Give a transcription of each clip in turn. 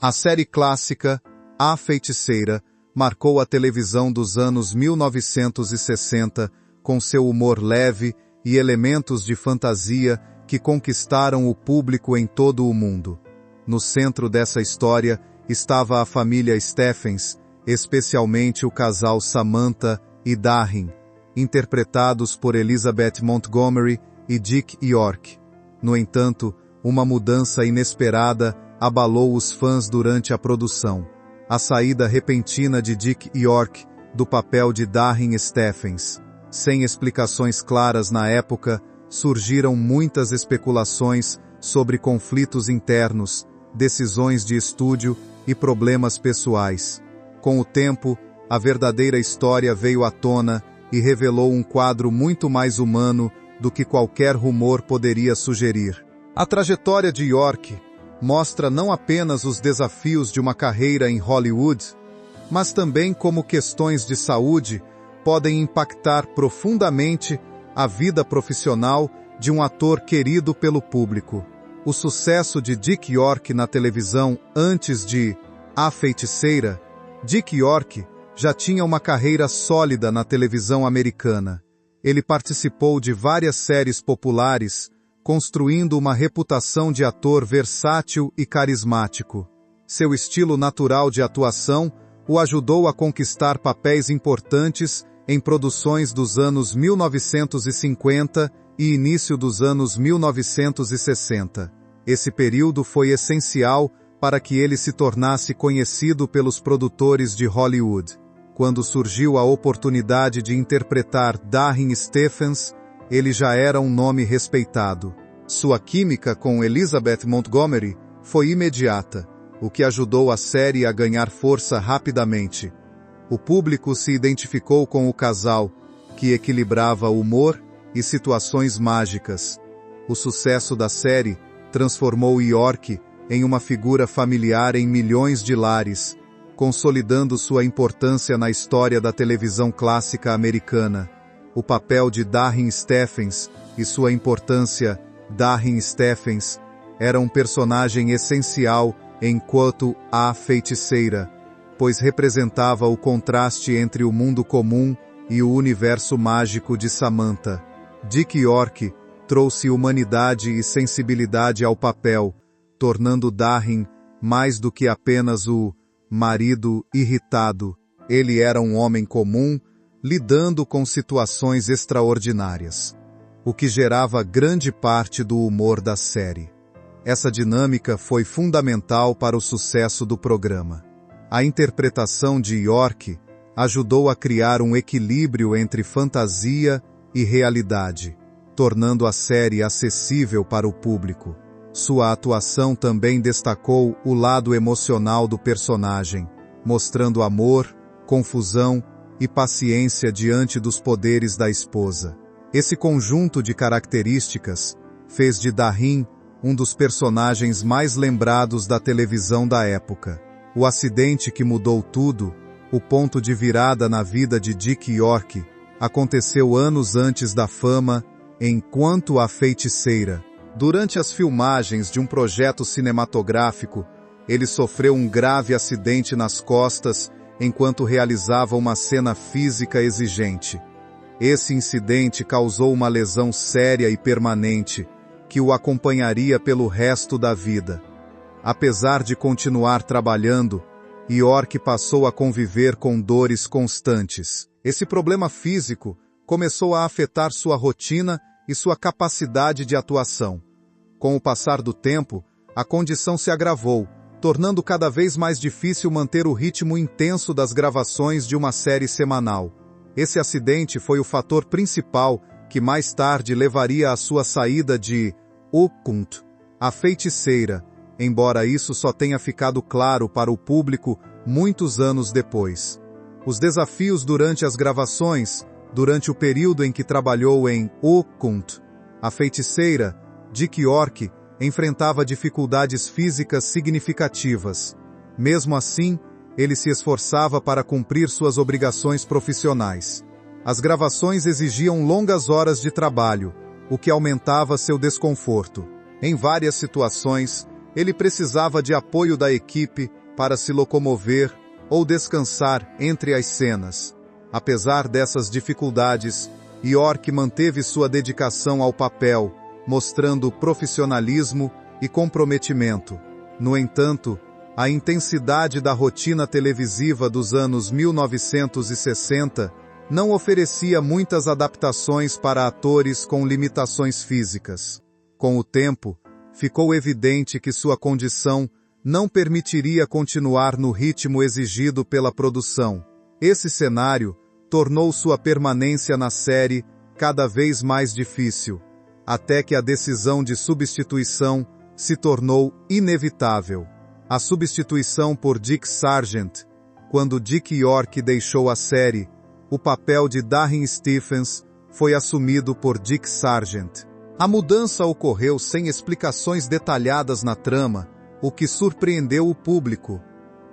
A série clássica, A Feiticeira, marcou a televisão dos anos 1960 com seu humor leve e elementos de fantasia que conquistaram o público em todo o mundo. No centro dessa história estava a família Stephens, especialmente o casal Samantha e Darin, interpretados por Elizabeth Montgomery e Dick York. No entanto, uma mudança inesperada abalou os fãs durante a produção. A saída repentina de Dick York do papel de Darin Stephens. Sem explicações claras na época, surgiram muitas especulações sobre conflitos internos, decisões de estúdio e problemas pessoais. Com o tempo, a verdadeira história veio à tona e revelou um quadro muito mais humano do que qualquer rumor poderia sugerir. A trajetória de York mostra não apenas os desafios de uma carreira em Hollywood, mas também como questões de saúde podem impactar profundamente a vida profissional de um ator querido pelo público. O sucesso de Dick York na televisão antes de A Feiticeira, Dick York já tinha uma carreira sólida na televisão americana. Ele participou de várias séries populares, construindo uma reputação de ator versátil e carismático. Seu estilo natural de atuação o ajudou a conquistar papéis importantes em produções dos anos 1950 e início dos anos 1960. Esse período foi essencial para que ele se tornasse conhecido pelos produtores de Hollywood. Quando surgiu a oportunidade de interpretar Darin Stephens, ele já era um nome respeitado. Sua química com Elizabeth Montgomery foi imediata, o que ajudou a série a ganhar força rapidamente. O público se identificou com o casal, que equilibrava humor e situações mágicas. O sucesso da série transformou York em uma figura familiar em milhões de lares, consolidando sua importância na história da televisão clássica americana. O papel de Darin Stephens e sua importância, Darin Stephens, era um personagem essencial enquanto A Feiticeira, pois representava o contraste entre o mundo comum e o universo mágico de Samantha. Dick York trouxe humanidade e sensibilidade ao papel, tornando Darin mais do que apenas o marido irritado. Ele era um homem comum, lidando com situações extraordinárias, o que gerava grande parte do humor da série. Essa dinâmica foi fundamental para o sucesso do programa. A interpretação de York ajudou a criar um equilíbrio entre fantasia e realidade, tornando a série acessível para o público. Sua atuação também destacou o lado emocional do personagem, mostrando amor, confusão e paciência diante dos poderes da esposa. Esse conjunto de características fez de Darin um dos personagens mais lembrados da televisão da época. O acidente que mudou tudo, o ponto de virada na vida de Dick York, aconteceu anos antes da fama, enquanto A Feiticeira. Durante as filmagens de um projeto cinematográfico, ele sofreu um grave acidente nas costas enquanto realizava uma cena física exigente. Esse incidente causou uma lesão séria e permanente, que o acompanharia pelo resto da vida. Apesar de continuar trabalhando, York passou a conviver com dores constantes. Esse problema físico começou a afetar sua rotina e sua capacidade de atuação. Com o passar do tempo, a condição se agravou, tornando cada vez mais difícil manter o ritmo intenso das gravações de uma série semanal. Esse acidente foi o fator principal que mais tarde levaria à sua saída de O Cult, A Feiticeira, embora isso só tenha ficado claro para o público muitos anos depois. Os desafios durante as gravações, durante o período em que trabalhou em O Cult, A Feiticeira, Dick York enfrentava dificuldades físicas significativas. Mesmo assim, ele se esforçava para cumprir suas obrigações profissionais. As gravações exigiam longas horas de trabalho, o que aumentava seu desconforto. Em várias situações, Ele precisava de apoio da equipe para se locomover ou descansar entre as cenas. Apesar dessas dificuldades, York manteve sua dedicação ao papel, mostrando profissionalismo e comprometimento. No entanto, a intensidade da rotina televisiva dos anos 1960 não oferecia muitas adaptações para atores com limitações físicas. Com o tempo, ficou evidente que sua condição não permitiria continuar no ritmo exigido pela produção. Esse cenário tornou sua permanência na série cada vez mais difícil, até que a decisão de substituição se tornou inevitável. A substituição por Dick Sargent. Quando Dick York deixou a série, o papel de Darrin Stephens foi assumido por Dick Sargent. A mudança ocorreu sem explicações detalhadas na trama, o que surpreendeu o público.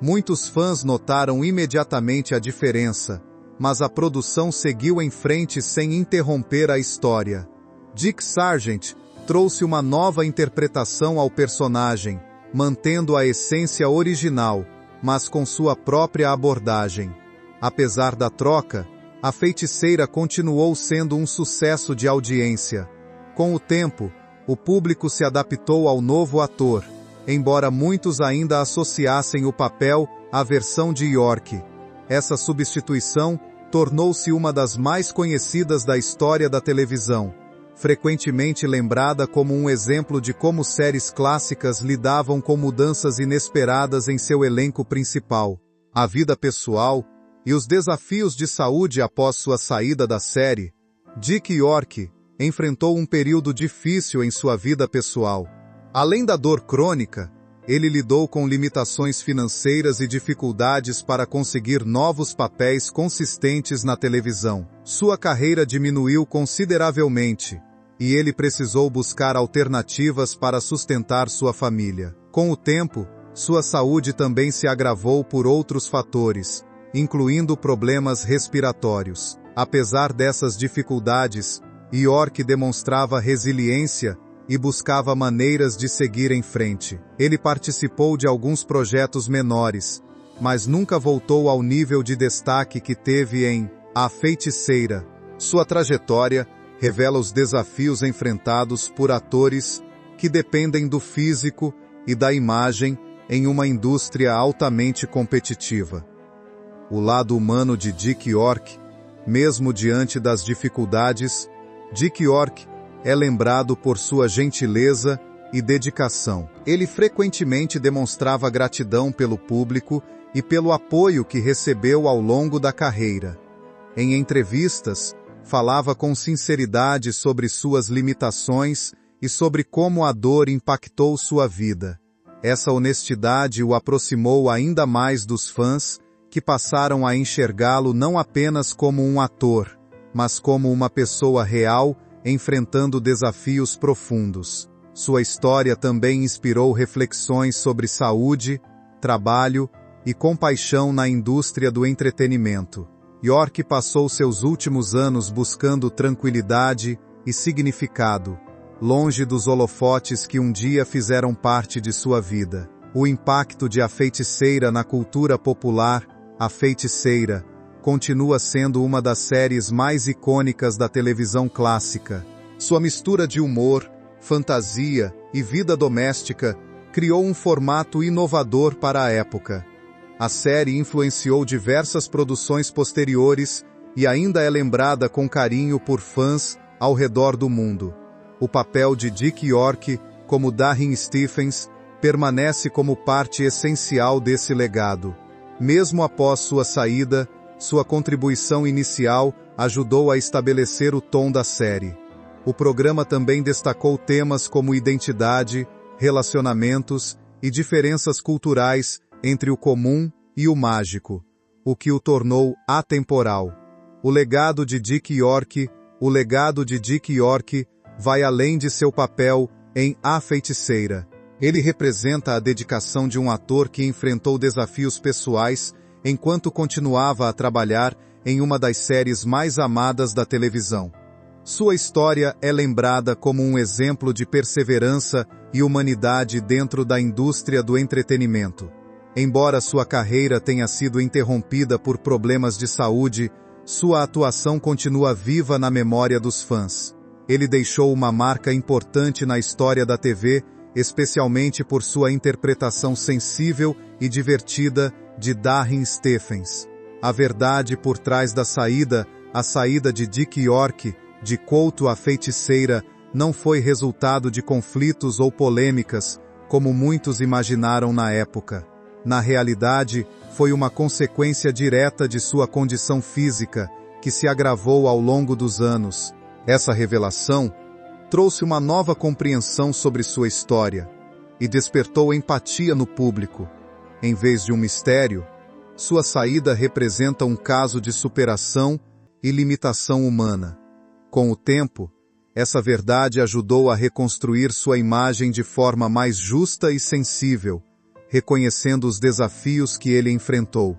Muitos fãs notaram imediatamente a diferença, mas a produção seguiu em frente sem interromper a história. Dick Sargent trouxe uma nova interpretação ao personagem, mantendo a essência original, mas com sua própria abordagem. Apesar da troca, A Feiticeira continuou sendo um sucesso de audiência. Com o tempo, o público se adaptou ao novo ator, embora muitos ainda associassem o papel à versão de York. Essa substituição tornou-se uma das mais conhecidas da história da televisão, frequentemente lembrada como um exemplo de como séries clássicas lidavam com mudanças inesperadas em seu elenco principal. A vida pessoal e os desafios de saúde após sua saída da série. Dick York enfrentou um período difícil em sua vida pessoal. Além da dor crônica, ele lidou com limitações financeiras e dificuldades para conseguir novos papéis consistentes na televisão. Sua carreira diminuiu consideravelmente, e ele precisou buscar alternativas para sustentar sua família. Com o tempo, sua saúde também se agravou por outros fatores, incluindo problemas respiratórios. Apesar dessas dificuldades, York demonstrava resiliência e buscava maneiras de seguir em frente. Ele participou de alguns projetos menores, mas nunca voltou ao nível de destaque que teve em A Feiticeira. Sua trajetória revela os desafios enfrentados por atores que dependem do físico e da imagem em uma indústria altamente competitiva. O lado humano de Dick York, mesmo diante das dificuldades, Dick York é lembrado por sua gentileza e dedicação. Ele frequentemente demonstrava gratidão pelo público e pelo apoio que recebeu ao longo da carreira. Em entrevistas, falava com sinceridade sobre suas limitações e sobre como a dor impactou sua vida. Essa honestidade o aproximou ainda mais dos fãs, que passaram a enxergá-lo não apenas como um ator, mas como uma pessoa real, enfrentando desafios profundos. Sua história também inspirou reflexões sobre saúde, trabalho e compaixão na indústria do entretenimento. York passou seus últimos anos buscando tranquilidade e significado, longe dos holofotes que um dia fizeram parte de sua vida. O impacto de A Feiticeira na cultura popular, A Feiticeira, continua sendo uma das séries mais icônicas da televisão clássica. Sua mistura de humor, fantasia e vida doméstica criou um formato inovador para a época. A série influenciou diversas produções posteriores e ainda é lembrada com carinho por fãs ao redor do mundo. O papel de Dick York, como Darrin Stephens, permanece como parte essencial desse legado. Mesmo após sua saída, sua contribuição inicial ajudou a estabelecer o tom da série. O programa também destacou temas como identidade, relacionamentos e diferenças culturais entre o comum e o mágico, o que o tornou atemporal. O legado de Dick York vai além de seu papel em A Feiticeira. Ele representa a dedicação de um ator que enfrentou desafios pessoais enquanto continuava a trabalhar em uma das séries mais amadas da televisão. Sua história é lembrada como um exemplo de perseverança e humanidade dentro da indústria do entretenimento. Embora sua carreira tenha sido interrompida por problemas de saúde, sua atuação continua viva na memória dos fãs. Ele deixou uma marca importante na história da TV, especialmente por sua interpretação sensível e divertida de Darrin Stephens. A verdade por trás da saída, a saída de Dick York, de Couto a Feiticeira, não foi resultado de conflitos ou polêmicas, como muitos imaginaram na época. Na realidade, foi uma consequência direta de sua condição física, que se agravou ao longo dos anos. Essa revelação trouxe uma nova compreensão sobre sua história e despertou empatia no público. Em vez de um mistério, sua saída representa um caso de superação e limitação humana. Com o tempo, essa verdade ajudou a reconstruir sua imagem de forma mais justa e sensível, reconhecendo os desafios que ele enfrentou.